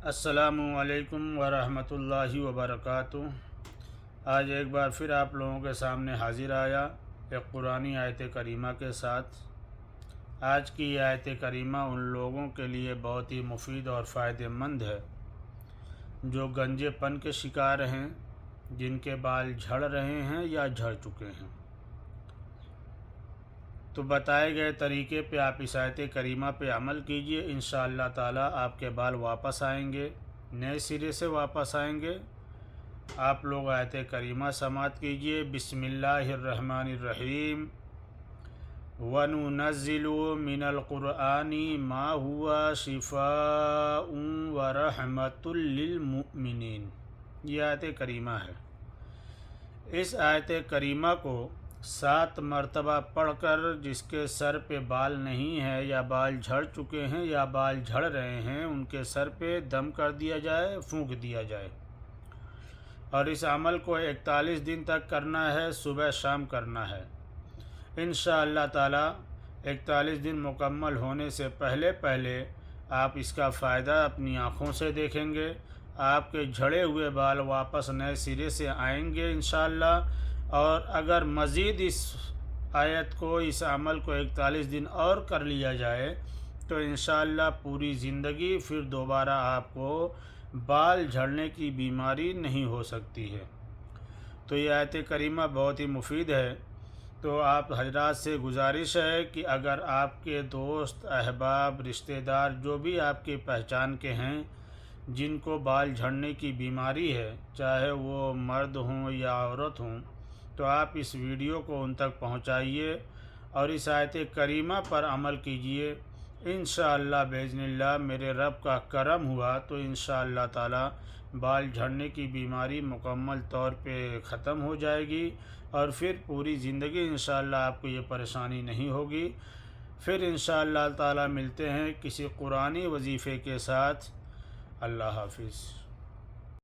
السلام علیکم ورحمۃ اللہ وبرکاتہ۔ آج ایک بار پھر آپ لوگوں کے سامنے حاضر آیا ایک قرآنی آیت کریمہ کے ساتھ۔ آج کی یہ آیت کریمہ ان لوگوں کے لیے بہت ہی مفید اور فائدہ مند ہے جو گنجے پن کے شکار ہیں، جن کے بال جھڑ رہے ہیں یا جھڑ چکے ہیں۔ تو بتائے گئے طریقے پہ آپ اس آیت کریمہ پہ عمل کیجئے، انشاءاللہ تعالی آپ کے بال واپس آئیں گے، نئے سرے سے واپس آئیں گے۔ آپ لوگ آیت کریمہ سماعت کیجئے۔ بسم اللہ الرحمن الرحیم۔ وَنُنَزِّلُ مِنَ الْقُرْآنِ مَا هُوَ شِفَاءٌ وَرَحْمَةٌ لِّلْمُؤْمِنِينَ۔ یہ آیت کریمہ ہے۔ اس آیت کریمہ کو 7 مرتبہ پڑھ کر جس کے سر پہ بال نہیں ہے یا بال جھڑ چکے ہیں یا بال جھڑ رہے ہیں، ان کے سر پہ دم کر دیا جائے، پھونک دیا جائے، اور اس عمل کو 41 دن تک کرنا ہے، صبح شام کرنا ہے۔ انشاءاللہ تعالی 41 دن مکمل ہونے سے پہلے آپ اس کا فائدہ اپنی آنکھوں سے دیکھیں گے۔ آپ کے جھڑے ہوئے بال واپس نئے سرے سے آئیں گے انشاءاللہ۔ اور اگر مزید اس آیت کو، اس عمل کو 41 دن اور کر لیا جائے تو انشاءاللہ پوری زندگی پھر دوبارہ آپ کو بال جھڑنے کی بیماری نہیں ہو سکتی ہے۔ تو یہ آیت کریمہ بہت ہی مفید ہے۔ تو آپ حضرات سے گزارش ہے کہ اگر آپ کے دوست، احباب، رشتہ دار جو بھی آپ کی پہچان کے ہیں جن کو بال جھڑنے کی بیماری ہے، چاہے وہ مرد ہوں یا عورت ہوں، تو آپ اس ویڈیو کو ان تک پہنچائیے اور اس آیت کریمہ پر عمل کیجئے۔ انشاءاللہ باذن اللہ میرے رب کا کرم ہوا تو انشاءاللہ تعالی بال جھڑنے کی بیماری مکمل طور پہ ختم ہو جائے گی، اور پھر پوری زندگی انشاءاللہ آپ کو یہ پریشانی نہیں ہوگی۔ پھر انشاءاللہ تعالی ملتے ہیں کسی قرآنی وظیفے کے ساتھ۔ اللہ حافظ۔